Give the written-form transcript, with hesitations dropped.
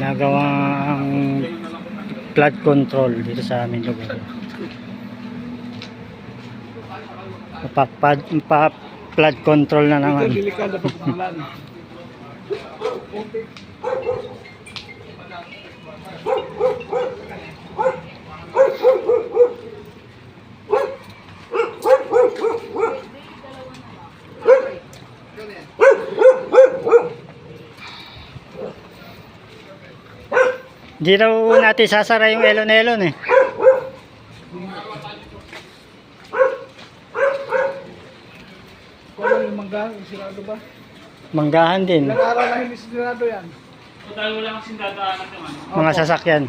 ginagawang flood control dito sa aming lugar. Flood control na naman. Delikado pag umulan. Di raw natin sasara yung elon-elon eh. Kung yung manggahan, sinado ba? Manggahan din. Ilang araw na hindi sinado yan. O dahil wala kasing dadaanan yung ano. Mga sasakyan.